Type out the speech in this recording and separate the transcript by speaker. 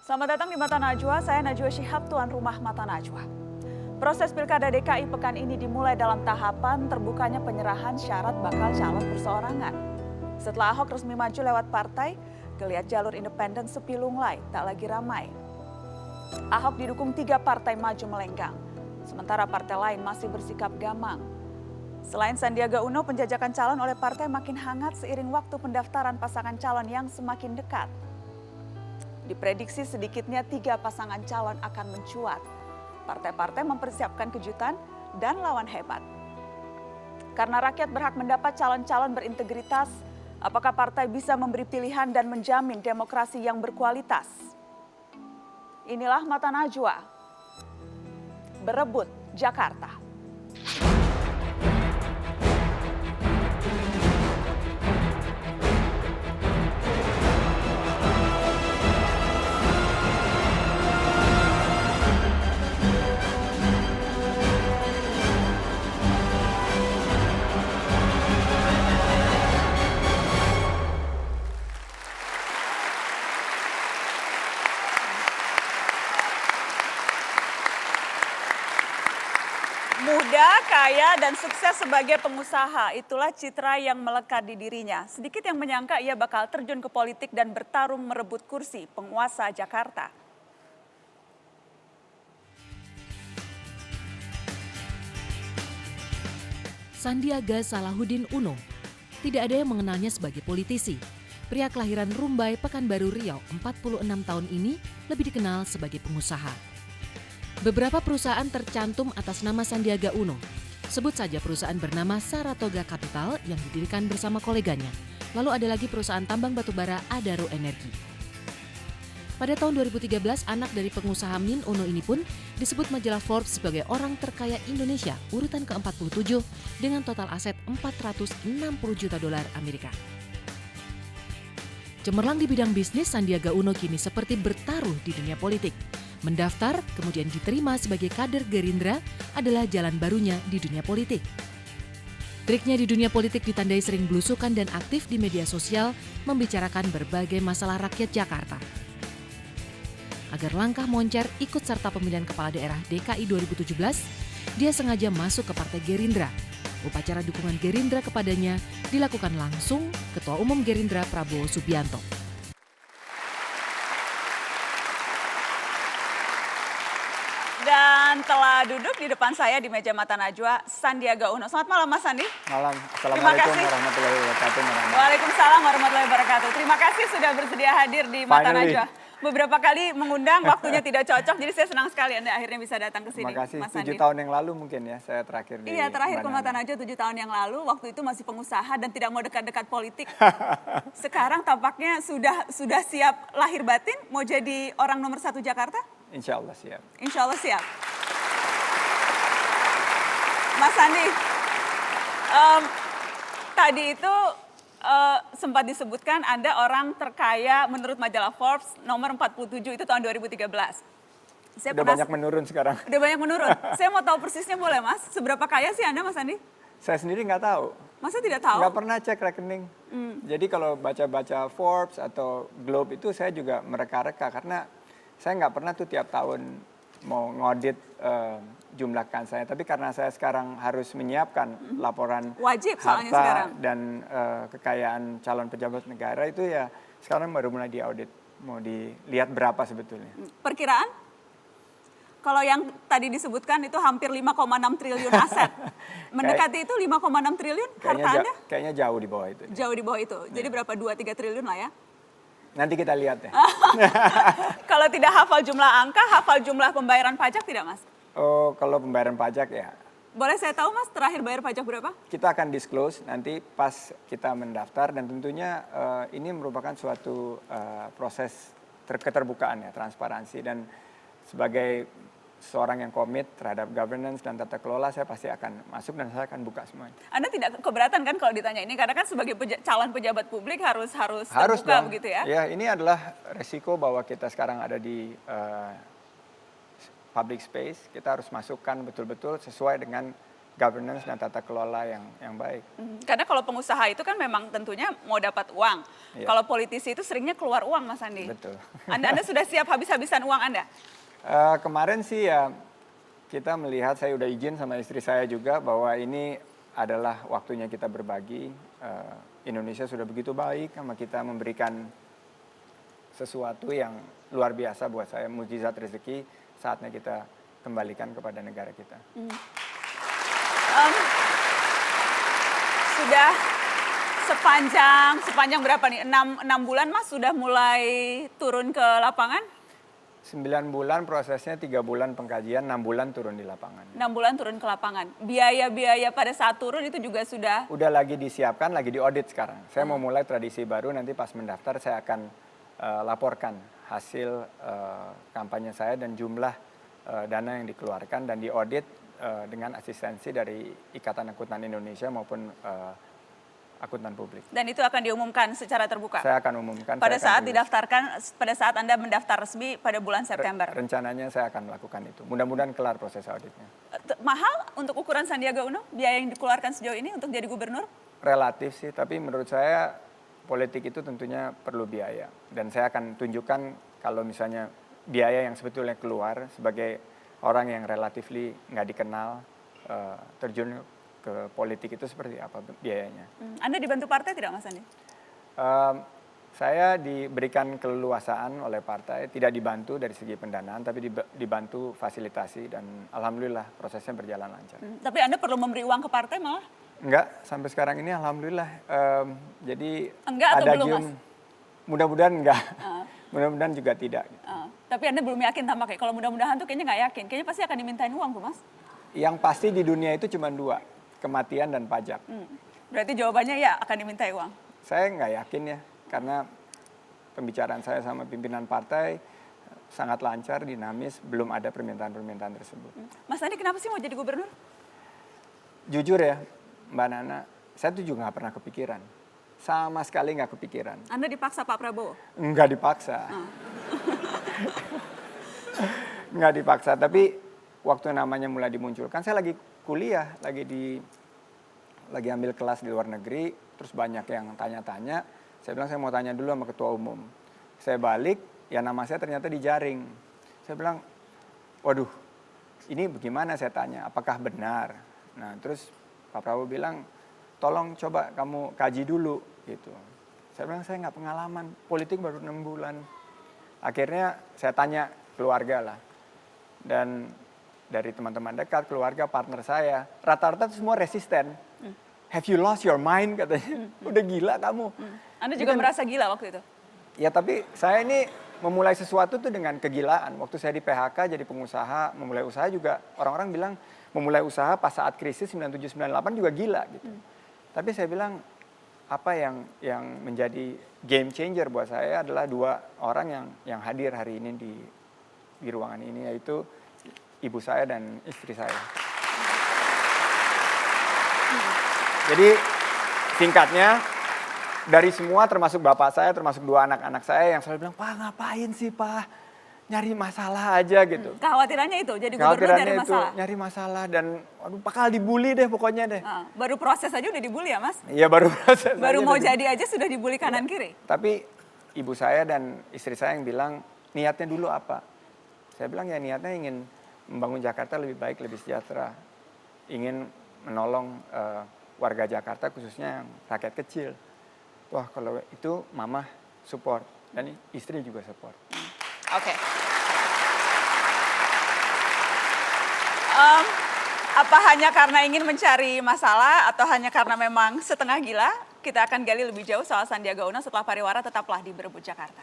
Speaker 1: Selamat datang di Mata Najwa, saya Najwa Shihab, tuan rumah Mata Najwa. Proses Pilkada DKI pekan ini dimulai dalam tahapan terbukanya penyerahan syarat bakal calon perseorangan. Setelah Ahok resmi maju lewat partai, geliat jalur independen sepi lunglai, tak lagi ramai. Ahok didukung 3 partai maju melenggang, sementara partai lain masih bersikap gamang. Selain Sandiaga Uno, penjajakan calon oleh partai makin hangat seiring waktu pendaftaran pasangan calon yang semakin dekat. Diprediksi sedikitnya 3 pasangan calon akan mencuat. Partai-partai mempersiapkan kejutan dan lawan hebat. Karena rakyat berhak mendapat calon-calon berintegritas, apakah partai bisa memberi pilihan dan menjamin demokrasi yang berkualitas? Inilah Mata Najwa. Berebut Jakarta. Muda, kaya, dan sukses sebagai pengusaha, itulah citra yang melekat di dirinya. Sedikit yang menyangka ia bakal terjun ke politik dan bertarung merebut kursi penguasa Jakarta.
Speaker 2: Sandiaga Salahuddin Uno. Tidak ada yang mengenalnya sebagai politisi. Pria kelahiran Rumbai, Pekanbaru Riau, 46 tahun ini lebih dikenal sebagai pengusaha. Beberapa perusahaan tercantum atas nama Sandiaga Uno. Sebut saja perusahaan bernama Saratoga Capital yang didirikan bersama koleganya. Lalu ada lagi perusahaan tambang batubara Adaro Energi. Pada tahun 2013, anak dari pengusaha Min Uno ini pun disebut majalah Forbes sebagai orang terkaya Indonesia, urutan ke-47 dengan total aset 460 juta dolar Amerika. Cemerlang di bidang bisnis, Sandiaga Uno kini seperti bertaruh di dunia politik. Mendaftar, kemudian diterima sebagai kader Gerindra adalah jalan barunya di dunia politik. Triknya di dunia politik ditandai sering belusukan dan aktif di media sosial membicarakan berbagai masalah rakyat Jakarta. Agar langkah moncer ikut serta pemilihan kepala daerah DKI 2017, dia sengaja masuk ke Partai Gerindra. Upacara dukungan Gerindra kepadanya dilakukan langsung Ketua Umum Gerindra Prabowo Subianto.
Speaker 1: Dan telah duduk di depan saya di meja Mata Najwa, Sandiaga Uno. Selamat malam Mas Sandi.
Speaker 3: Malam. Assalamualaikum warahmatullahi wabarakatuh.
Speaker 1: Waalaikumsalam warahmatullahi wabarakatuh. Terima kasih sudah bersedia hadir di Mata Najwa. Beberapa kali mengundang, waktunya tidak cocok, jadi saya senang sekali Anda akhirnya bisa datang ke sini.
Speaker 3: Terima kasih.
Speaker 1: Mas Sandi.
Speaker 3: 7 tahun yang lalu mungkin ya saya terakhir di
Speaker 1: Iya, terakhir ke Mata
Speaker 3: Bandana.
Speaker 1: Najwa 7 tahun yang lalu, waktu itu masih pengusaha dan tidak mau dekat-dekat politik. Sekarang tampaknya sudah siap lahir batin, mau jadi orang nomor 1 Jakarta?
Speaker 3: Insya Allah siap.
Speaker 1: Insya Allah siap. Mas Sandi, tadi itu sempat disebutkan Anda orang terkaya menurut majalah Forbes nomor 47 itu tahun 2013.
Speaker 3: Udah banyak menurun sekarang.
Speaker 1: Udah banyak menurun. Saya mau tahu persisnya boleh Mas? Seberapa kaya sih Anda Mas Sandi?
Speaker 3: Saya sendiri nggak tahu.
Speaker 1: Masa tidak tahu?
Speaker 3: Nggak pernah cek rekening. Jadi kalau baca-baca Forbes atau Globe itu saya juga mereka-reka karena saya nggak pernah tuh tiap tahun mau ngodit jumlah kan saya. Tapi karena saya sekarang harus menyiapkan laporan
Speaker 1: wajib soalnya
Speaker 3: harta
Speaker 1: sekarang.
Speaker 3: Dan kekayaan calon pejabat negara itu ya sekarang baru mulai diaudit. Mau dilihat berapa sebetulnya.
Speaker 1: Perkiraan? Kalau yang tadi disebutkan itu hampir 5,6 triliun aset. Mendekati itu 5,6 triliun harta Anda?
Speaker 3: Kayaknya jauh di bawah itu.
Speaker 1: Jauh di bawah itu. Jadi berapa? 2-3 triliun lah ya?
Speaker 3: Nanti kita lihat ya.
Speaker 1: Kalau tidak hafal jumlah angka, hafal jumlah pembayaran pajak tidak Mas?
Speaker 3: Oh, kalau pembayaran pajak ya.
Speaker 1: Boleh saya tahu Mas, terakhir bayar pajak berapa?
Speaker 3: Kita akan disclose nanti pas kita mendaftar dan tentunya ini merupakan suatu proses keterbukaan ya, transparansi. Dan sebagai seorang yang komit terhadap governance dan tata kelola, saya pasti akan masuk dan saya akan buka semuanya.
Speaker 1: Anda tidak keberatan kan kalau ditanya ini? Karena kan sebagai calon pejabat publik harus terbuka
Speaker 3: dong.
Speaker 1: Begitu ya?
Speaker 3: Ya, ini adalah resiko bahwa kita sekarang ada di public space. Kita harus masukkan betul-betul sesuai dengan governance dan tata kelola yang baik.
Speaker 1: Karena kalau pengusaha itu kan memang tentunya mau dapat uang.
Speaker 3: Iya.
Speaker 1: Kalau politisi itu seringnya keluar uang, Mas Andi.
Speaker 3: Betul.
Speaker 1: Anda sudah siap habis-habisan uang Anda?
Speaker 3: Kemarin sih ya kita melihat, saya udah izin sama istri saya juga bahwa ini adalah waktunya kita berbagi. Indonesia sudah begitu baik sama kita, memberikan sesuatu yang luar biasa buat saya, mukjizat rezeki, saatnya kita kembalikan kepada negara kita.
Speaker 1: Sudah sepanjang berapa nih? 6 bulan Mas sudah mulai turun ke lapangan?
Speaker 3: 9 bulan prosesnya, 3 bulan pengkajian, 6 bulan turun di lapangan.
Speaker 1: 6 bulan turun ke lapangan. Biaya-biaya pada saat turun itu juga sudah?
Speaker 3: Udah lagi disiapkan, lagi diaudit sekarang. Saya mau mulai tradisi baru, nanti pas mendaftar saya akan laporkan hasil kampanye saya dan jumlah dana yang dikeluarkan dan diaudit dengan asistensi dari Ikatan Akuntan Indonesia maupun akuntan publik.
Speaker 1: Dan itu akan diumumkan secara terbuka?
Speaker 3: Saya akan umumkan.
Speaker 1: Pada saat didaftarkan, pada saat Anda mendaftar resmi pada bulan September?
Speaker 3: Rencananya saya akan melakukan itu. Mudah-mudahan kelar proses auditnya.
Speaker 1: Mahal untuk ukuran Sandiaga Uno? Biaya yang dikeluarkan sejauh ini untuk jadi gubernur?
Speaker 3: Relatif sih, tapi menurut saya politik itu tentunya perlu biaya. Dan saya akan tunjukkan kalau misalnya biaya yang sebetulnya keluar sebagai orang yang relatifly nggak dikenal, terjun ke politik itu seperti apa biayanya.
Speaker 1: Anda dibantu partai tidak, Mas Andi?
Speaker 3: Saya diberikan keleluasaan oleh partai, tidak dibantu dari segi pendanaan, tapi dibantu fasilitasi dan alhamdulillah prosesnya berjalan lancar.
Speaker 1: Tapi Anda perlu memberi uang ke partai malah?
Speaker 3: Enggak, sampai sekarang ini alhamdulillah. Jadi
Speaker 1: enggak atau
Speaker 3: ada
Speaker 1: belum, Mas?
Speaker 3: Mudah-mudahan enggak. Mudah-mudahan juga tidak.
Speaker 1: Tapi Anda belum yakin tampaknya. Kalau mudah-mudahan tuh kayaknya nggak yakin. Kayaknya pasti akan dimintain uang tuh, Mas.
Speaker 3: Yang pasti di dunia itu cuma 2. Kematian dan pajak.
Speaker 1: Berarti jawabannya ya akan dimintai uang?
Speaker 3: Saya nggak yakin ya, karena pembicaraan saya sama pimpinan partai sangat lancar, dinamis, belum ada permintaan-permintaan tersebut.
Speaker 1: Mas Andi kenapa sih mau jadi gubernur?
Speaker 3: Jujur ya, Mbak Nana, saya tuh juga nggak pernah kepikiran. Sama sekali nggak kepikiran.
Speaker 1: Anda dipaksa Pak Prabowo?
Speaker 3: Nggak dipaksa. Nggak dipaksa, tapi waktu namanya mulai dimunculkan, saya lagi kuliah, lagi ambil kelas di luar negeri, terus banyak yang tanya-tanya. Saya bilang saya mau tanya dulu sama ketua umum. Saya balik, ya nama saya ternyata dijaring. Saya bilang, waduh, ini bagaimana saya tanya, apakah benar? Nah terus Pak Prabowo bilang, tolong coba kamu kaji dulu gitu. Saya bilang saya nggak pengalaman, politik baru 6 bulan. Akhirnya saya tanya keluarga lah. Dan dari teman-teman dekat, keluarga, partner saya, rata-rata semua resisten. Have you lost your mind katanya? Udah gila kamu.
Speaker 1: Anda juga merasa gila waktu itu?
Speaker 3: Ya tapi saya ini memulai sesuatu tuh dengan kegilaan. Waktu saya di PHK jadi pengusaha, memulai usaha juga orang-orang bilang memulai usaha pas saat krisis 97-98 juga gila gitu. Tapi saya bilang apa yang menjadi game changer buat saya adalah 2 orang yang hadir hari ini di ruangan ini, yaitu ibu saya dan istri saya. Jadi singkatnya, dari semua termasuk bapak saya, termasuk 2 anak-anak saya yang selalu bilang, Pak ngapain sih Pak, nyari masalah aja gitu.
Speaker 1: Kekhawatirannya itu, jadi gubernur nyari masalah?
Speaker 3: Nyari masalah dan aduh bakal dibully deh pokoknya deh.
Speaker 1: Baru proses aja udah dibully ya Mas?
Speaker 3: Iya baru proses.
Speaker 1: Baru mau jadi aja sudah dibully kanan kiri?
Speaker 3: Tapi ibu saya dan istri saya yang bilang, niatnya dulu apa? Saya bilang ya niatnya ingin membangun Jakarta lebih baik, lebih sejahtera. Ingin menolong warga Jakarta khususnya yang rakyat kecil. Wah kalau itu mama support dan istri juga support.
Speaker 1: Oke. Apa hanya karena ingin mencari masalah atau hanya karena memang setengah gila? Kita akan gali lebih jauh soal Sandiaga Uno setelah pariwara. Tetaplah di Berebut Jakarta.